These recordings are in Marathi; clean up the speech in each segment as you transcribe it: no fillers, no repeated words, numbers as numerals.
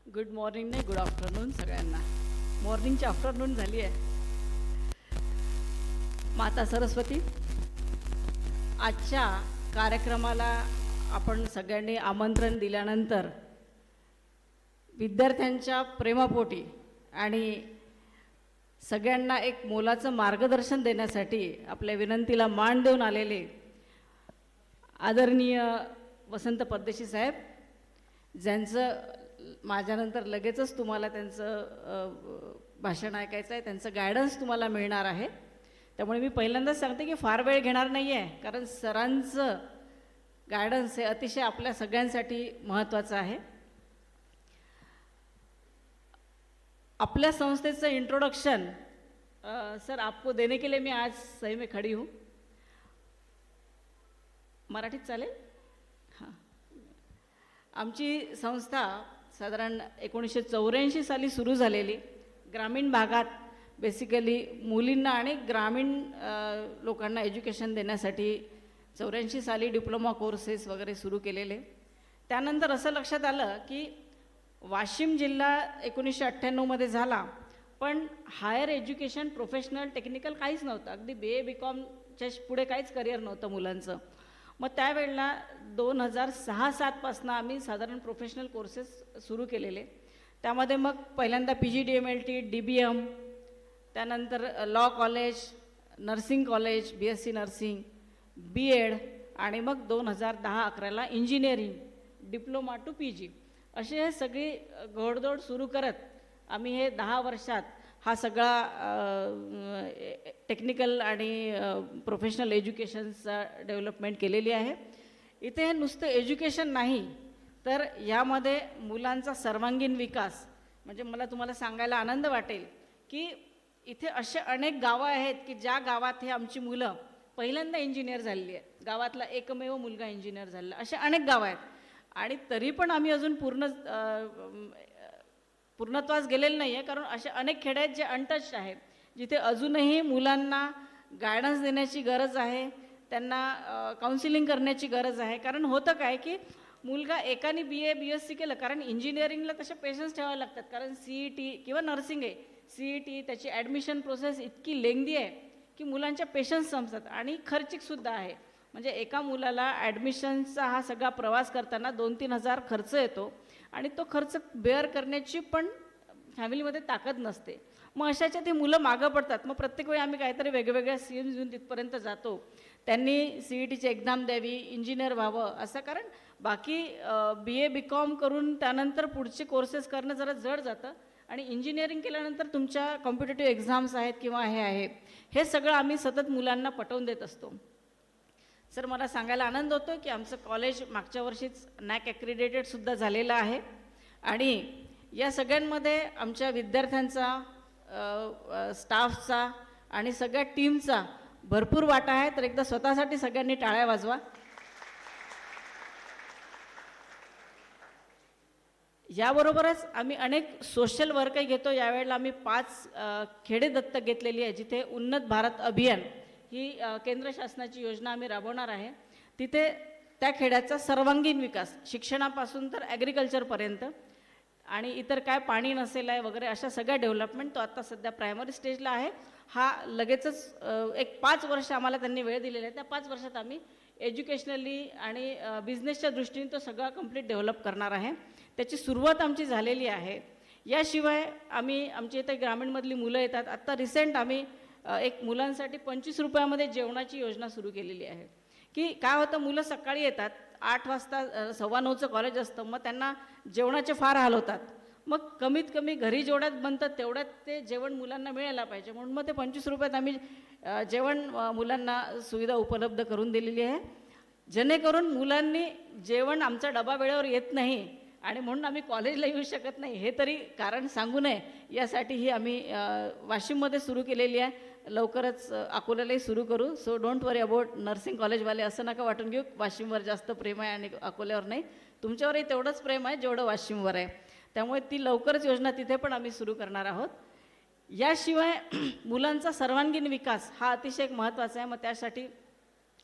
गुड मॉर्निंग नाही, गुड आफ्टरनून सगळ्यांना. मॉर्निंगची आफ्टरनून झाली आहे. माता सरस्वती, आजच्या कार्यक्रमाला आपण सगळ्यांनी आमंत्रण दिल्यानंतर विद्यार्थ्यांच्या प्रेमापोटी आणि सगळ्यांना एक मोलाचं मार्गदर्शन देण्यासाठी आपल्या विनंतीला मान देऊन आलेले आदरणीय वसंत परदेशी साहेब, ज्यांचं माझ्यानंतर लगेचच तुम्हाला त्यांचं भाषण ऐकायचं आहे, त्यांचं गायडन्स तुम्हाला मिळणार आहे. त्यामुळे मी पहिल्यांदाच सांगते की फार वेळ घेणार नाही आहे, कारण सरांचं गायडन्स हे अतिशय आपल्या सगळ्यांसाठी महत्त्वाचं आहे. अपने संस्थेचं इंट्रोडक्शन सर आपको देने के लिए मैं आज सही में खड़ी हूँ. मराठीत चालेल? हां. आमची संस्था साधारण 1984 साली सुरू झालेली. ग्रामीण भागात बेसिकली मुलींना आणि ग्रामीण लोकांना एज्युकेशन देण्यासाठी 84 साली डिप्लोमा कोर्सेस वगैरे सुरू केलेले. त्यानंतर असं लक्षात आलं की वाशिम जिल्हा 1998मध्ये झाला, पण हायर एज्युकेशन प्रोफेशनल टेक्निकल काहीच नव्हतं. अगदी BA BComच्या पुढे काहीच करिअर नव्हतं मुलांचं. मग त्यावेळेला 2006-07 पासून आम्ही साधारण प्रोफेशनल कोर्सेस सुरू केलेले. त्यामध्ये मग पहिल्यांदा PGDMLT, DBM, त्यानंतर law college, nursing college, BSc nursing, B.Ed आणि मग 2010-11ला इंजिनिअरिंग डिप्लोमा टू PG असे हे सगळी घोडदौड सुरू करत आम्ही हे 10 वर्षात हा सगळा टेक्निकल आणि प्रोफेशनल एज्युकेशनचा डेव्हलपमेंट केलेली आहे. इथे नुसतं एज्युकेशन नाही, तर यामध्ये मुलांचा सर्वांगीण विकास. म्हणजे मला तुम्हाला सांगायला आनंद वाटेल की इथे असे अनेक गावं आहेत की ज्या गावात हे आमची मुलं पहिल्यांदा इंजिनियर झालेली आहेत. गावातला एकमेव मुलगा इंजिनियर झालेला, असे अनेक गावं आहेत. आणि तरी पण आम्ही अजून पूर्णत्वास गेलेलं नाही आहे, कारण असे अनेक खेडे आहेत जे अनटच्ड आहेत, जिथे अजूनही मुलांना गायडन्स देण्याची गरज आहे, त्यांना काउन्सिलिंग करण्याची गरज आहे. कारण होतं काय की मुलगा एकाने BA BSc केलं, कारण इंजिनिअरिंगला तसे पेशन्स ठेवावे लागतात, कारण CET किंवा नर्सिंग आहे, CET त्याची ॲडमिशन प्रोसेस इतकी लेंदी आहे की मुलांच्या पेशन्स संपतात आणि खर्चिकसुद्धा आहे. म्हणजे एका मुलाला ॲडमिशनचा हा सगळा प्रवास करताना 2-3 हजार खर्च येतो आणि तो खर्च बेअर करण्याची पण फॅमिलीमध्ये ताकद नसते. मग अशाच्या ते मुलं मागं पडतात. मग प्रत्येक वेळी आम्ही काहीतरी वेगवेगळ्या स्कीम्स घेऊन तिथपर्यंत जातो. त्यांनी CETची एक्झाम द्यावी, इंजिनियर व्हावं असं, कारण बाकी BA BCom करून त्यानंतर पुढचे कोर्सेस करणं जरा जड जातं आणि इंजिनिअरिंग केल्यानंतर तुमच्या कॉम्पिटेटिव्ह एक्झाम्स आहेत किंवा हे आहे, हे सगळं आम्ही सतत मुलांना पटवून देत असतो. सर, मला सांगायला आनंद होतो की आमचं कॉलेज मागच्या वर्षीच NAC ॲक्रिडेटेडसुद्धा झालेलं आहे आणि या सगळ्यांमध्ये आमच्या विद्यार्थ्यांचा, स्टाफचा आणि सगळ्या टीमचा भरपूर वाटा आहे. तर एकदा स्वतःसाठी सगळ्यांनी टाळ्या वाजवा. याबरोबरच आम्ही अनेक सोशल वर्कही घेतो. यावेळेला आम्ही 5 खेडे दत्तक घेतलेली आहे, जिथे उन्नत भारत अभियान ही केंद्र शासनाची योजना आम्ही राबवणार आहे. तिथे त्या खेड्याचा सर्वांगीण विकास, शिक्षणापासून तर ॲग्रिकल्चरपर्यंत आणि इतर काय पाणी नसेल आहे वगैरे अशा सगळ्या डेव्हलपमेंट, तो आता सध्या प्रायमरी स्टेजला आहे. हा लगेचच एक 5 वर्ष आम्हाला त्यांनी वेळ दिलेला आहे. त्या 5 वर्षात आम्ही एज्युकेशनली आणि बिझनेसच्या दृष्टीने तो सगळा कंप्लीट डेव्हलप करणार आहे. त्याची सुरुवात आमची झालेली आहे. याशिवाय आम्ही आमच्या इथे ग्रामीणमधली मुलं येतात. आत्ता रिसेंट आम्ही एक मुलांसाठी 25 रुपयामध्ये जेवणाची योजना सुरू केलेली आहे. की काय होतं, मुलं सकाळी येतात, 8 वाजता 9:15चं कॉलेज असतं, मग त्यांना जेवणाचे फार हाल होतात. मग कमीत कमी घरी जेवढ्यात बनतं तेवढ्यात ते जेवण मुलांना मिळायला पाहिजे, म्हणून मग ते 25 रुपयात आम्ही जेवण मुलांना सुविधा उपलब्ध करून दिलेली आहे. जेणेकरून मुलांनी जेवण, आमचा डबा वेळेवर येत नाही आणि म्हणून आम्ही कॉलेजला येऊ शकत नाही हे तरी कारण सांगू नये, यासाठी ही आम्ही वाशिममध्ये सुरू केलेली आहे. लवकरच अकोल्यालाही सुरू करू. So don't worry about nursing कॉलेजवाले, असं नका वाटून घेऊ वाशिमवर जास्त प्रेम आहे आणि अकोल्यावर नाही. तुमच्यावरही तेवढंच प्रेम आहे जेवढं वाशिमवर आहे. त्यामुळे ती लवकरच योजना तिथे पण आम्ही सुरू करणार आहोत. याशिवाय मुलांचा सर्वांगीण विकास हा अतिशय महत्त्वाचा आहे. मग त्यासाठी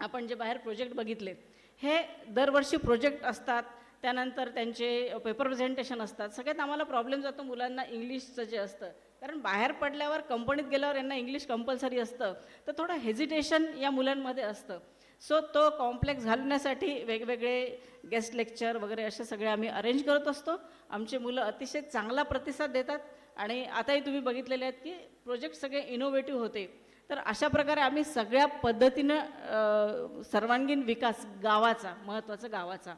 आपण जे बाहेर प्रोजेक्ट बघितले, हे दरवर्षी प्रोजेक्ट असतात, त्यानंतर त्यांचे पेपर प्रेझेंटेशन असतात. सगळ्यात आम्हाला प्रॉब्लेम जातो मुलांना इंग्लिशचं जे असतं, कारण बाहेर पडल्यावर कंपनीत गेल्यावर यांना इंग्लिश कंपल्सरी असतं, तर थोडं हेजिटेशन या मुलांमध्ये असतं. सो तो कॉम्प्लेक्स घालवण्यासाठी वेगवेगळे गेस्ट लेक्चर वगैरे असे सगळे आम्ही अरेंज करत असतो. आमचे मुलं अतिशय चांगला प्रतिसाद देतात आणि आताही तुम्ही बघितलेले आहेत की प्रोजेक्ट सगळे इनोव्हेटिव्ह होते. तर अशा प्रकारे आम्ही सगळ्या पद्धतीनं सर्वांगीण विकास गावाचा, महत्त्वाचा गावाचा,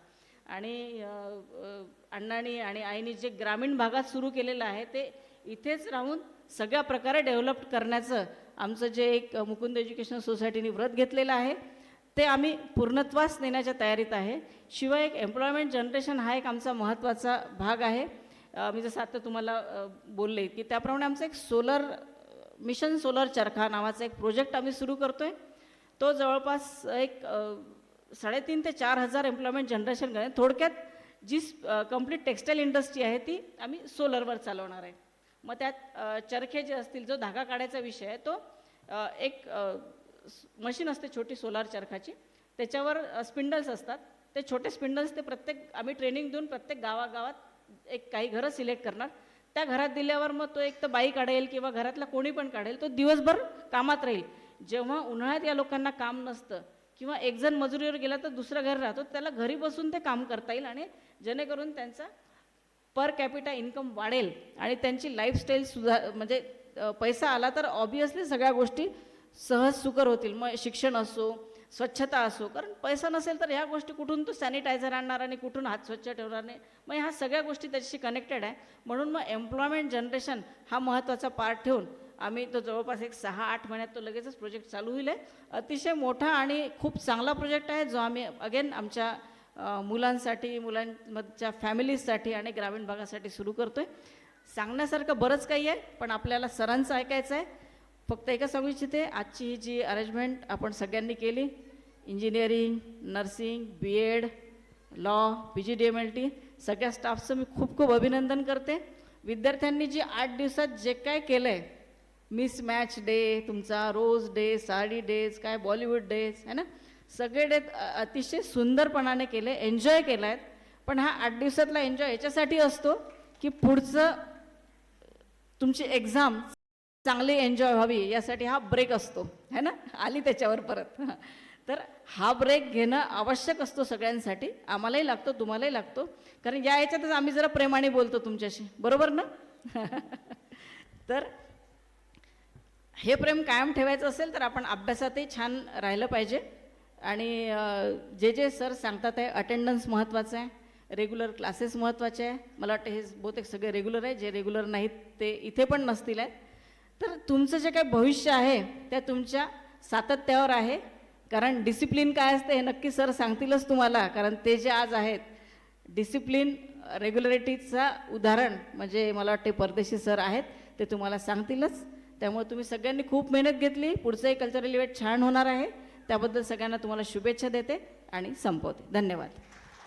आणि अण्णांनी आणि आईनी जे ग्रामीण भागात सुरू केलेलं आहे ते इथेच राहून सगळ्या प्रकारे डेव्हलप करण्याचं आमचं जे एक मुकुंद एज्युकेशन सोसायटीने व्रत घेतलेलं आहे ते आम्ही पूर्णत्वास नेण्याच्या तयारीत आहे. शिवाय एक एम्प्लॉयमेंट जनरेशन हा एक आमचा महत्त्वाचा भाग आहे. मी जसं आता तुम्हाला बोलले की त्याप्रमाणे आमचं एक मिशन सोलर चरखा नावाचा एक प्रोजेक्ट आम्ही सुरू करतो आहे. तो जवळपास एक 3,500 ते 4,000 एम्प्लॉयमेंट जनरेशन करेल. थोडक्यात जी कंप्लीट टेक्स्टाईल इंडस्ट्री आहे ती आम्ही सोलरवर चालवणार आहे. मग त्यात चरखे जे असतील, जो धागा काढायचा विषय आहे तो एक मशीन असते छोटी सोलार चरखाची, त्याच्यावर स्पिंडल्स असतात. ते छोटे स्पिंडल्स ते प्रत्येक आम्ही ट्रेनिंग देऊन प्रत्येक गावागावात एक काही घरं सिलेक्ट करणार. त्या घरात दिल्यावर मग तो एक तर बाई काढेल किंवा घरातला कोणी पण काढेल, तो दिवसभर कामात राहील. जेव्हा उन्हाळ्यात या लोकांना काम नसतं किंवा एक जण मजुरीवर गेला तर दुसरं घर राहतो, त्याला घरी बसून ते काम करता येईल आणि जेणेकरून त्यांचा पर कॅपिटा इन्कम वाढेल आणि त्यांची लाईफस्टाईल म्हणजे पैसा आला तर ऑब्वियसली सगळ्या गोष्टी सहज सुकर होतील. मग शिक्षण असो, स्वच्छता असो, कारण पैसा नसेल तर ह्या गोष्टी कुठून तो सॅनिटायझर आणणार आणि कुठून हात स्वच्छ ठेवणार नाही. मग ह्या सगळ्या गोष्टी त्याच्याशी कनेक्टेड आहे. म्हणून मग एम्प्लॉयमेंट जनरेशन हा महत्त्वाचा पार्ट ठेवून आम्ही तो जवळपास एक 6-8 महिन्यात तो लगेचच प्रोजेक्ट चालू होईल आहे. अतिशय मोठा आणि खूप चांगला प्रोजेक्ट आहे जो आम्ही अगेन आमच्या मुलांसाठी, मुलांमधच्या फॅमिलीजसाठी आणि ग्रामीण भागासाठी सुरू करतो आहे. सांगण्यासारखं बरंच काही आहे, पण आपल्याला सरांचं ऐकायचं आहे. फक्त एकच सांगू इच्छिते, आजची ही जी अरेंजमेंट आपण सगळ्यांनी केली, engineering, nursing, BEd, law, PGDMLT सगळ्या स्टाफचं मी खूप खूप अभिनंदन करते. विद्यार्थ्यांनी जी 8 दिवसात जे काय केलं आहे, मिस मॅच डे, तुमचा रोज डे, साडी डेज, काय बॉलिवूड डेज आहे ना, सगळे डे अतिशय सुंदरपणाने केले, एन्जॉय केला आहेत. पण हा 8 दिवसातला एन्जॉय याच्यासाठी असतो की पुढचं तुमची एक्झाम चांगली एन्जॉय व्हावी, यासाठी हा ब्रेक असतो है ना, आली त्याच्यावर परत. तर हा ब्रेक घेणं आवश्यक असतो सगळ्यांसाठी, आम्हालाही लागतो, तुम्हालाही लागतो, कारण या याच्यातच आम्ही जरा प्रेमाने बोलतो तुमच्याशी, बरोबर ना? तर हे प्रेम कायम ठेवायचं असेल तर आपण अभ्यासातही छान राहिलं पाहिजे. आणि जे सर सांगतात आहे, अटेंडन्स महत्त्वाचं आहे, रेग्युलर क्लासेस महत्त्वाचे आहे. मला वाटतं हे बहुतेक सगळे रेग्युलर आहे, जे रेग्युलर नाहीत ते इथे पण नसतील आहेत. तर तुमचं जे काही भविष्य आहे त्या तुमच्या सातत्यावर आहे, कारण डिसिप्लिन काय असते हे नक्की सर सांगतीलच तुम्हाला, कारण ते जे आज आहेत डिसिप्लिन रेग्युलरिटीचा उदाहरण म्हणजे मला वाटते परदेशी सर आहेत, ते तुम्हाला सांगतीलच. त्यामुळे तुम्ही सगळ्यांनी खूप मेहनत घेतली. पुढचंही कल्चरल इव्हेंट छान होणार आहे, त्याबद्दल सगळ्यांना तुम्हाला शुभेच्छा देते आणि संपवते. धन्यवाद.